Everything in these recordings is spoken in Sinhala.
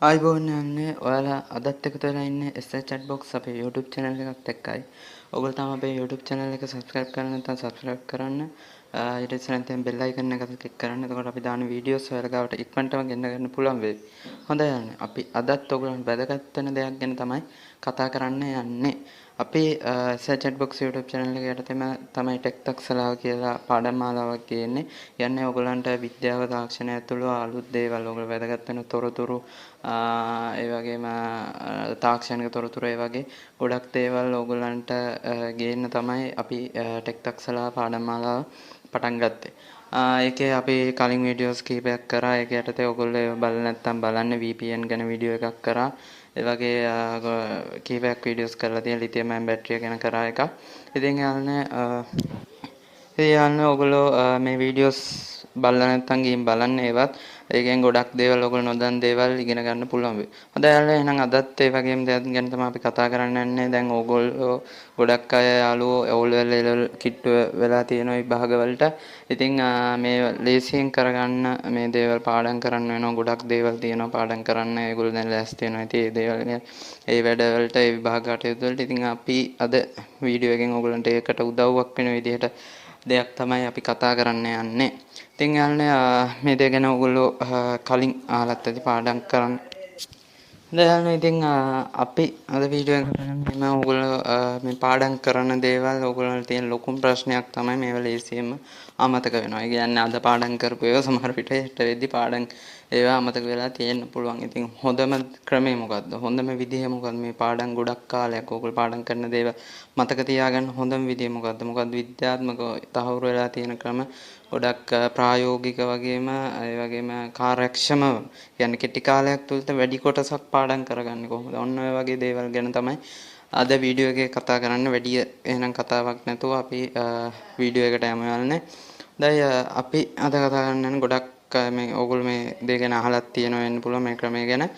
ආයිබෝන් යන්නේ ඔයාලා අදත් එකතු වෙලා ඉන්නේ SR chat box අපේ YouTube channel එකත් එක්කයි. ඔයගොල්ලෝ තාම අපේ YouTube channel එක subscribe කරලා නැත්නම් subscribe කරන්න. ඊට ඉස්සෙල්ලා තියෙන bell icon එක click කරන්න. එතකොට අපි දාන videos ඔයාලා ගාවට ඉක්මනටම ගෙන්න ගන්න පුළුවන් වෙයි. හොඳයි යන්නේ. අපි අදත් ඔයගොල්ලන්ට වැදගත් වෙන දෙයක් ගැන තමයි කතා කරන්න යන්නේ. අපි SR chat box YouTube channel එක යටතේම තමයි ටෙක් තක්සලාව කියලා පාඩම් මාලාවක් ගේන්නේ. යන්නේ ඔයගොල්ලන්ට විද්‍යාව තාක්ෂණය ඇතුළු අලුත් දේවල් ඔයගොල්ලෝ වැදගත් වෙන තොරතුරු ඒ වගේම තාක්ෂණික තොරතුරු ඒ වගේ ගොඩක් දේවල් ඕගොල්ලන්ට ගේන්න තමයි අපි ටෙක් තක්සලා පාඩම් මාලාව පටන් ගත්තේ. ඒකේ අපි කලින් වීඩියෝස් කීපයක් කරා. ඒක යටතේ ඔයගොල්ලෝ ඒව බලලා නැත්නම් බලන්න VPN ගැන වීඩියෝ එකක් කරා. ඒ වගේ කීපයක් වීඩියෝස් කරලා තියෙන ලිතියම් අයන් බැටරිය ගැන කරා එකක්. ඉතින් යාළුවනේ ඔයගොල්ලෝ මේ වීඩියෝස් බලලා නැත්නම් ගිහින් බලන්න ඒවත්. ඒකෙන් ගොඩක් දේවල් ඔයගොල්ලෝ නොදන්න දේවල් ඉගෙන ගන්න පුළුවන් වෙයි. හොඳයි යාළුවනේ එහෙනම් අදත් ඒ වගේම දේවල් ගැන තමයි අපි කතා කරන්න යන්නේ. දැන් ඕගොල්ලෝ ගොඩක් අය යාළුවෝ ඕල් ලෙවල් කිට්ටු වෙලා තියෙන විභාගවලට. ඉතින් මේ ලේසියෙන් කරගන්න මේ දේවල් පාඩම් කරන්න වෙනවා. ගොඩක් දේවල් තියෙනවා පාඩම් කරන්න. ඒගොල්ලෝ දැන් ලෑස්ති වෙනවා. ඉතින් ඒ දේවල් ඒ වැඩවලට ඒ විභාග කටයුතු වලට ඉතින් අපි අද වීඩියෝ එකෙන් ඔයගොල්ලන්ට ඒකට උදව්වක් වෙන විදිහට දෙයක් තමයි අපි කතා කරන්න යන්නේ. ඉතින් යාළුවනේ මේ දේ ගැන ඔයගොල්ලෝ කලින් අහලත් ඇති පාඩම් කරන්න. දැන් ඉතින් අපි අද වීඩියෝ එක කරන්නේ ඔයගොල්ලෝ මේ පාඩම් කරන දේවල් ඔයගොල්ලන්ට තියෙන ලොකුම ප්‍රශ්නයක් තමයි මේවා ලේසියෙන්ම අමතක වෙනවා. ඒ කියන්නේ අද පාඩම් කරපු ඒවා සමහර විට හෙට වෙද්දි පාඩම් ඒවා අමතක වෙලා තියෙන්න පුළුවන්. ඉතින් හොඳම ක්‍රමය මොකද්ද? හොඳම විදිහ මොකද්ද? මේ පාඩම් ගොඩක් කාලයක් ඔයගොල්ලෝ පාඩම් කරන දේවල් මතක තියාගන්න හොඳම විදිහ මොකද්ද? මොකද්ද විද්‍යාත්මකව තහවුරු වෙලා තියෙන ක්‍රම ගොඩක් ප්‍රායෝගික වගේම ඒ වගේම කාර්යක්ෂමව කියන්නේ කෙටි කාලයක් තුළත වැඩි කොටසක් පාඩම් කරගන්නේ කොහොමද? ඔන්න ඔය වගේ දේවල් ගැන තමයි අද වීඩියෝ එකේ කතා කරන්න. වැඩි එහෙනම් කතාවක් නැතුව අපි වීඩියෝ එකට යමු යාළුවනේ. දැන් අපි අද කතා කරන්න ගොඩක් මේ ඕගොල්ලෝ මේ දේ ගැන අහලත් තියෙනවා වෙන්න පුළුවන් මේ ක්‍රමය ගැන.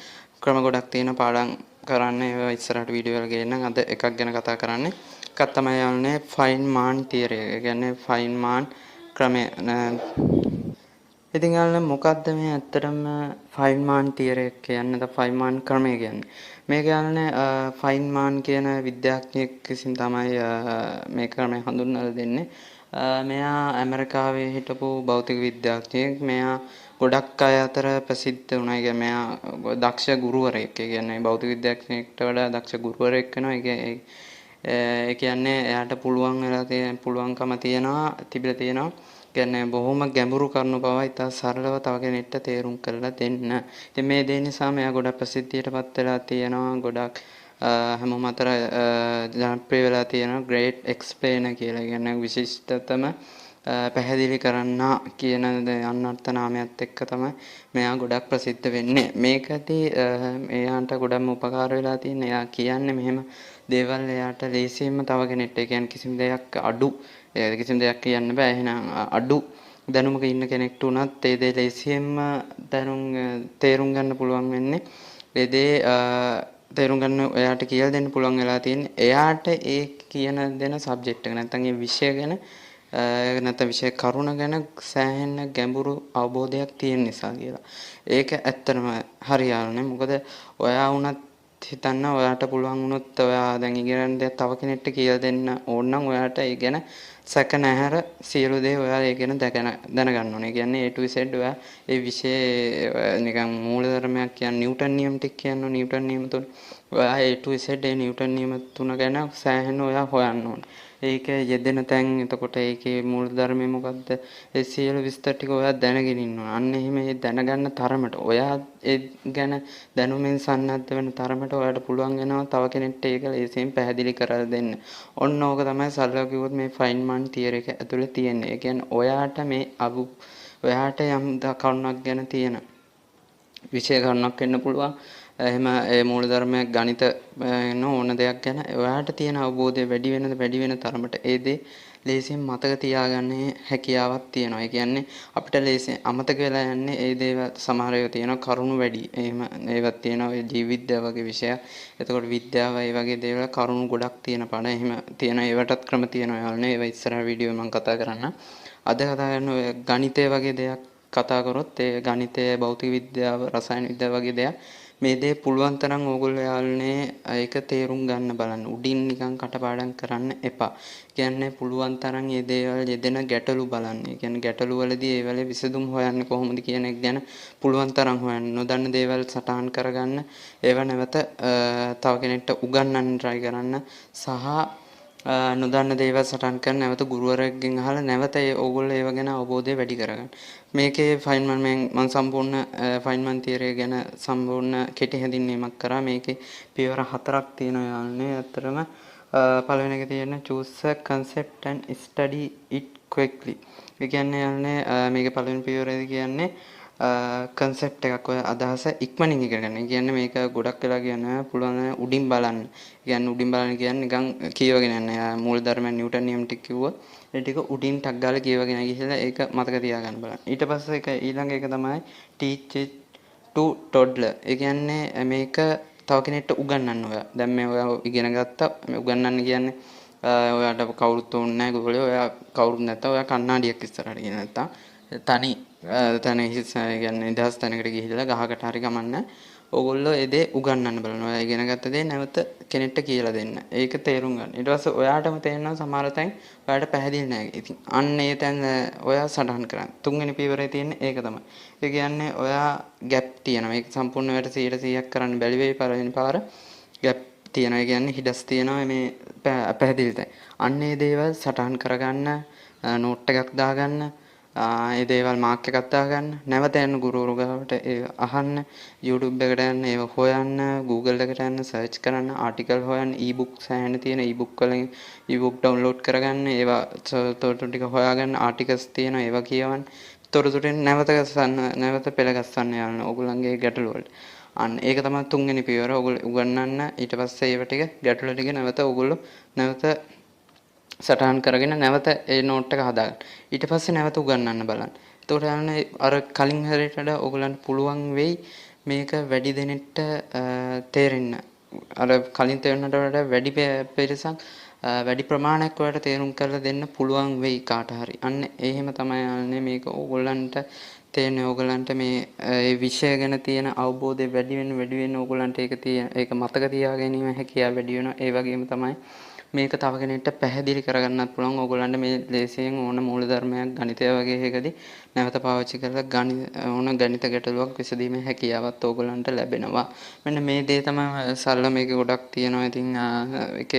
ක්‍රම ගොඩක් තියෙන පාඩම් කරන්න ඒවා ඉස්සරහට වීඩියෝ වල ගේන්නම්. අද එකක් ගැන කතා කරන්නේ. එකක් තමයි යාළුවනේ ෆයින්මාන් තියරි. ඒ කියන්නේ ෆයින්මාන් ක්‍රමය. ඉතින් යාළුවනේ මොකද්ද මේ ඇත්තටම ෆයින්මාන් තියරි එක කියන්නේ නැත්නම් ෆයින්මාන් ක්‍රමය කියන්නේ? මේක යාළුවනේ ෆයින්මාන් කියන විද්‍යාඥයෙක් විසින් තමයි මේ ක්‍රමය හඳුන්වලා දෙන්නේ. මෙයා ඇමරිකාවේ හිටපු භෞතික විද්‍යාඥයෙක්. මෙයා ගොඩක් අය අතර ප්‍රසිද්ධ වුණා. ඒ මෙයා දක්ෂ ගුරුවරයෙක්. ඒ කියන්නේ භෞතික විද්‍යාඥයෙක්ට වඩා දක්ෂ ගුරුවරයෙක් වෙනවා. ඒ කියන්නේ එයාට පුළුවන්කම තිබිලා තියෙනවා. කියන්නේ බොහොම ගැඹුරු කරුණු පවා ඉතා සරලව තව කෙනෙක්ට තේරුම් කරලා දෙන්න. ඉතින් මේ දේ නිසා මෙයා ගොඩක් ප්‍රසිද්ධියටපත් වෙලා තියෙනවා. ගොඩක් හැමෝම අතර ජනප්‍රිය වෙලා තියෙනවා great explainer කියලා. කියන්නේ විශිෂ්ටතම පැහැදිලි කරන්න කියන අන්වර්ථ නාමයත් එක්ක තමයි මෙයා ගොඩක් ප්‍රසිද්ධ වෙන්නේ. මේකදී එයාට ගොඩක්ම උපකාර වෙලා තියෙන්නේ. එයා කියන්නේ මෙහෙම දේවල් එයාට ලේසියෙන්ම තව කෙනෙක්ට ඒ කියන්නේ කිසිම දෙයක් කියන්න බෑ. එහෙනම් අඩු දැනුමක ඉන්න කෙනෙක්ට උනත් ඒ දේ ලේසියෙන්ම තේරුම් ගන්න පුළුවන් වෙන්නේ. ඒ දේ තේරුම් ගන්න එයාට කියලා දෙන්න පුළුවන් වෙලා තියෙන්නේ. එයාට ඒ කියන දෙන සබ්ජෙක්ට් එක නැත්නම් ඒ විෂය ගැන නැත්නම් විෂය කරුණ ගැන සෑහෙන ගැඹුරු අවබෝධයක් තියෙන නිසා කියලා. ඒක ඇත්තටම හරියන්නේ. මොකද ඔයා වුණත් හිතන්න ඔයාට පුළුවන් වුණොත් ඔයා දැන් ඉගෙන දේ තව කෙනෙක්ට කියලා දෙන්න ඕන නම් ඔයාට ඒ ගැන සැක නැහැර සියලු දේ ඔයා ඒ ගැන දැනගන්න ඕනේ. කියන්නේ A to Z ඔයා ඒ විෂය නිකන් මූලධර්මයක් කියන්නේ නිව්ටන් නියම ටික කියන්නේ නිව්ටන් නියම තුන. ඔයා A to Z A Newton නියම තුන ගැන සෑහෙන ඔයා හොයන්න ඕනේ. ඒක යෙදෙන තැන් එතකොට ඒකේ මූලධර්මය මොකද්ද? ඒ සියලු විස්තර ටික ඔයා දැනගෙන ඉන්න ඕන. අන්න එහෙම ඒ දැනගන්න තරමට ඔයා ඒ ගැන දැනුමින් සන්නද්ධ වෙන තරමට ඔයාට පුළුවන් වෙනවා තව කෙනෙක්ට ඒක ලේසියෙන් පැහැදිලි කරලා දෙන්න. ඔන්න ඕක තමයි සරලව කිව්වොත් මේ ෆයින්මාන් තියරි එක ඇතුලේ තියෙන්නේ. ඒ කියන්නේ ඔයාට යම් කරුණක් ගැන තියෙන විෂය කරුණක් වෙන්න පුළුවන්. එහෙම ඒ මූලධර්මයක් ගණිත ඕන දෙයක් ගැන ඔයාට තියෙන අවබෝධය වැඩි වෙන තරමට ඒ දේ ලේසියෙන් මතක තියාගන්නේ හැකියාවක් තියෙනවා. ඒ කියන්නේ අපිට ලේසියෙන් අමතක වෙලා යන්නේ ඒ දේවල් සමහර ඒවා තියෙනවා කරුණු වැඩි. එහෙම ඒවත් තියෙනවා ඒ ජීව විද්‍යාව වගේ විෂයක්. එතකොට විද්‍යාව ඒ වගේ දේවල් කරුණු ගොඩක් තියෙන පාඩම්. එහෙම තියෙන ඒවටත් ක්‍රම තියෙනවා යාළුවනේ. ඒවා ඉස්සරහ වීඩියෝ මම කතා කරන්න. අද කතා කරන ඔය ගණිතය වගේ දෙයක් කතා කරොත් ඒ ගණිතය භෞතික විද්‍යාව රසායන විද්‍යාව වගේ දේවල් මේ දේ පුළුවන් තරම් ඕගොල්ලෝ යාළුවනේ ඒක තේරුම් ගන්න බලන්න. උඩින් නිකන් කටපාඩම් කරන්න එපා. කියන්නේ පුළුවන් තරම් මේ දේවල් යෙදෙන ගැටලු බලන්න. ඒ කියන්නේ ගැටලු වලදී ඒ වල විසඳුම් හොයන්නේ කොහොමද කියන එක ගැන පුළුවන් තරම් හොයන්න. නොදන්න දේවල් සටහන් කරගන්න. ඒව නැවත තව කෙනෙක්ට උගන්වන්න try කරන්න. සහ නොදන්න දේවල් සටහන් කරන නැවත ගුරුවරයෙක්ගෙන් අහලා නැවත ඕගොල්ලෝ ඒව ගැන අවබෝධය වැඩි කරගන්න. මේකේ ෆයින්මන් මම සම්පූර්ණ ෆයින්මන් තියරි ගැන සම්පූර්ණ කෙටි හැඳින්වීමක් කරා. මේකේ පියවර 4ක් තියෙනවා යාළුවනේ. ඇත්තටම පළවෙනි එක තියෙන choose a concept and study it quickly. ඒ කියන්නේ යාළුවනේ මේකේ පළවෙනි පියවරේදී කියන්නේ කන්සෙප්ට් එකක් ඔය අදහස ඉක්මනින් ඉගෙන ගන්න. ඒ කියන්නේ මේක ගොඩක් වෙලා කියන්නේ පුළුවන් උඩින් බලන්න. කියන්නේ උඩින් බලන්න කියන්නේ නිකන් කියවගෙන යන්න. මූලධර්ම නිව්ටන් නියම ටික කිව්වොත් ඒ ටික උඩින් ටක් ගාලා කියවගෙන ගිහිල්ලා ඒක මතක තියාගන්න බලන්න. ඊට පස්සේ ඒක ඊළඟ එක තමයි teach it to toddler. ඒ කියන්නේ මේක තව කෙනෙක්ට උගන්වන්න ඔයා. දැන් මේ ඔයා ඉගෙන ගත්තා. මේ උගන්වන්න කියන්නේ ඔයාට කවුරුත් ඕනේ නැහැ ගෝලේ. ඔයා කවුරුත් නැත්තම් ඔයා කණ්ණාඩියක් ඉස්සරහට ගිහින් නැත්තම් තනි හිස් කියන්නේ නිදහස් තැනකට ගිහිල්ලා ගහකට හරි ගමන්න ඕගොල්ලෝ ඒ දේ උගන්වන්න බලනවා. ඔයා ඉගෙන ගත්ත දේ නැවත කෙනෙක්ට කියලා දෙන්න. ඒක තේරුම් ගන්න. ඊට පස්සේ ඔයාටම තේරෙනවා සමහර තැන් ඔයාට පැහැදිලි නැහැ. ඉතින් අන්න ඒ තැන් ඔයා සටහන් කරන්න. තුන්වෙනි පියවරේ තියෙන්නේ ඒක තමයි. ඒ කියන්නේ ඔයා ගැප් තියෙනවා. ඒක සම්පූර්ණ ඔයාට 100%ක් කරන්න බැරි වෙයි පළවෙනි පාර. ගැප් තියෙනවා. ඒ කියන්නේ හිඩස් තියෙනවා මේ පැහැදිලි තැන්. අන්න ඒ දේවල් සටහන් කරගන්න, නෝට් එකක් දාගන්න. ඒ දේවල් මාක් එකක් දාගන්න. නැවත යන්න ගුරුවරු ගාවට ඒ අහන්න. YouTube එකට යන්න, ඒව හොයන්න, Google එකට යන්න, සර්ච් කරන්න, ආටිකල් හොයන්න, e-book සෑහෙන තියෙන e-book වලින් e-book download කරගන්න, ඒවා තොරතුරු ටික හොයාගන්න, ආටිකල්ස් තියෙනවා ඒවා කියවන්න. තොරතුරෙන් නැවත පෙළ ගස්සන්න යන්න ඕගොල්ලන්ගේ ගැටලු වලට. අන්න ඒක තමයි තුන්වෙනි පියවර. ඕගොල්ලෝ උගන්වන්න. ඊට පස්සේ ඒව ටික ගැටලු ටික නැවත ඕගොල්ලෝ නැවත සටහන් කරගෙන නැවත ඒ නෝට් එක හදාගන්න. ඊට පස්සේ නැවත උගන්වන්න බලන්න. එතකොට යන්නේ අර කලින් හැරේට වඩා ඔයගලන්ට පුළුවන් වෙයි මේක වැඩි දෙනෙක්ට තේරෙන්න. අර කලින් තේරුණාට වඩා වැඩි පිරිසක් වැඩි ප්‍රමාණයක් ඔයාලට තේරුම් කරලා දෙන්න පුළුවන් වෙයි කාට හරි. අන්න එහෙම තමයි යන්නේ මේක ඕගොල්ලන්ට තේරෙන්නේ. ඕගොල්ලන්ට මේ ඒ විෂය ගැන තියෙන අවබෝධය වැඩි වෙන ඕගොල්ලන්ට ඒක මතක තියා ගැනීම හැකියාව වැඩි වෙනවා. ඒ වගේම තමයි මේක තව කෙනෙක්ට පැහැදිලි කරගන්නත් පුළුවන්. ඕගොල්ලන්ට මේ ලේසියෙන් ඕන මූලධර්මයක් ගණිතය වගේ එකකදී නැවත පාවිච්චි කරලා ඕන ගණිත ගැටලුවක් විසඳීමේ හැකියාවත් ඕගොල්ලන්ට ලැබෙනවා. මෙන්න මේ දේ තමයි සරල මේක ගොඩක් තියෙනවා. ඉතින්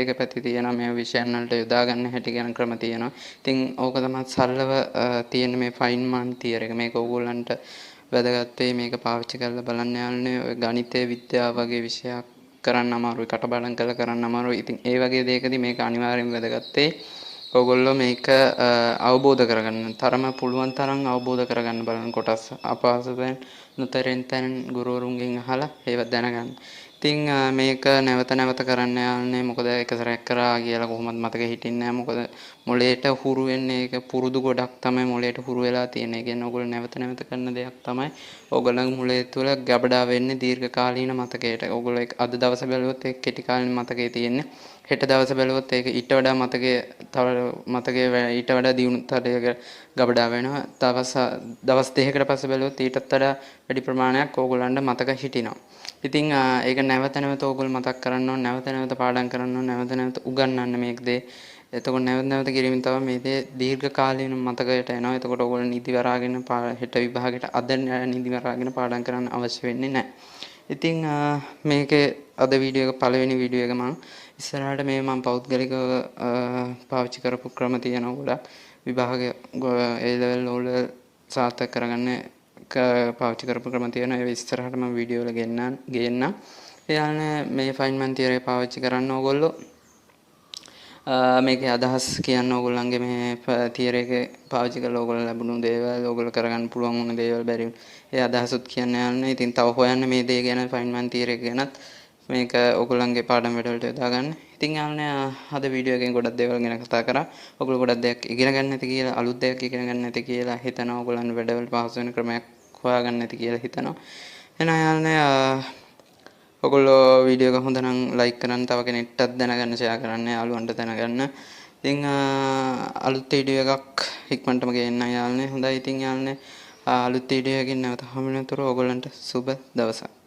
එක පැති තියෙනවා මේ විෂයන් වලට යොදා ගන්න හැටි ගැන ක්‍රම තියෙනවා. ඉතින් ඕක තමයි සරලව තියෙන මේ ෆයින්මන් තියරි එක. මේක ඕගොල්ලන්ට වැදගත් වෙයි. මේක පාවිච්චි කරලා බලන්න යාළුවනේ. ඔය ගණිතය විද්‍යාව වගේ විෂයක් කරන්න අමාරුයි, කටපාඩම් කරලා කරන්න අමාරුයි. ඉතින් ඒ වගේ දෙයකදී මේක අනිවාර්යෙන්ම වැදගත් වෙයි. ඕගොල්ලෝ මේක අවබෝධ කරගන්න. තරම පුළුවන් තරම් අවබෝධ කරගන්න බලන්න. කොටස් අපහසුයෙන් නොතේරෙන තැන් ගුරුවරුන්ගෙන් අහලා ඒව දැනගන්න. ඉතින් මේක නැවත කරන්න යන්නේ මොකද එක සැරයක් කරා කියලා කොහොමද මතක හිටින්නේ නැහැ. මොකද මොළයට හුරු වෙන්නේ ඒක පුරුදු ගොඩක් තමයි මොළයට හුරු වෙලා තියෙන්නේ. ඒ කියන්නේ ඕගොල්ලෝ නැවත කරන දෙයක් තමයි ඕගොල්ලන්ගේ මොළය තුළ ගබඩා වෙන්නේ දීර්ඝකාලීන මතකයට. ඕගොල්ලෝ ඒක අද දවසේ බැලුවොත් ඒක කෙටි කාලීන මතකයේ තියෙන්නේ. හෙට දවසේ බැලුවොත් ඒක ඊට වඩා මතකයේ ඊට වඩා දියුණු තලයක ගබඩා වෙනවා. දවස් දෙකකට පස්සේ බැලුවොත් ඊටත් වඩා වැඩි ප්‍රමාණයක් ඕගොල්ලන්ට මතක හිටිනවා. ඉතින් ඒක නැවත ඕගොල්ලෝ මතක් කරන්න ඕන, නැවත පාඩම් කරන්න ඕන, නැවත උගන්වන්න මේක දේ. එතකොට නැවත කිරීමෙන් තමයි මේ දේ දීර්ඝ කාලීන මතකයට එනවා. එතකොට ඕගොල්ලෝ නිදි වරාගෙන හෙට විභාගයට අද නිදි වරාගෙන පාඩම් කරන්න අවශ්‍ය වෙන්නේ නැහැ. ඉතින් මේකේ අද වීඩියෝ එක පළවෙනි වීඩියෝ එක මම ඉස්සරහට මම පෞද්ගලිකව පාවිච්චි කරපු ක්‍රම තියෙනවා ගොඩක්. විභාග A level වල සාර්ථක කරගන්න පාවිච්චි කරපු ක්‍රම තියෙනවා. ඒ ඉස්සරහට මම වීඩියෝ වල ගේන්නම්. එයානේ මේ ෆයින්මන් තියරි පාවිච්චි කරන්න ඕගොල්ලෝ මේකේ අදහස් කියන්න ඕගොල්ලන්ගේ මේ තියරි එක පාවිච්චි කරලා ඕගොල්ලෝ ලැබුණු දේවල් ඕගොල්ලෝ කරගන්න පුළුවන් වුණ දේවල් බැරි ඒ අදහසුත් කියන්න යන්නේ. ඉතින් තව හොයන්න මේ දේ ගැන ෆයින්මන් තියරි එක ගැනත් මේක ඕගොල්ලන්ගේ පාඩම් වලට යොදා ගන්න. ඉතින් යාළුවනේ අද වීඩියෝ එකෙන් ගොඩක් දේවල් ගැන කතා කරා. ඔයගොල්ලෝ ගොඩක් දෙයක් ඉගෙන ගන්න නැති කියලා, අලුත් දෙයක් ඉගෙන ගන්න නැති කියලා හිතනවා. ඔයගොල්ලන් වැඩවල පහසු වෙන ක්‍රමයක් හොයාගන්න නැති කියලා හිතනවා. එහෙනම් යාළුවනේ ඔයගොල්ලෝ වීඩියෝ එක හොඳ නම් ලයික් කරන්න, තව කෙනෙක්ටත් දැනගන්න ෂෙයා කරන්න, යාළුවන්ට දැනගන්න. ඉතින් අලුත් වීඩියෝ එකක් ඉක්මනටම ගේන්න යාළුවනේ. හොඳයි ඉතින් යාළුවනේ අලුත් වීඩියෝ එකකින් නැවත හමු වෙනතුරු ඔයගොල්ලන්ට සුබ දවසක්.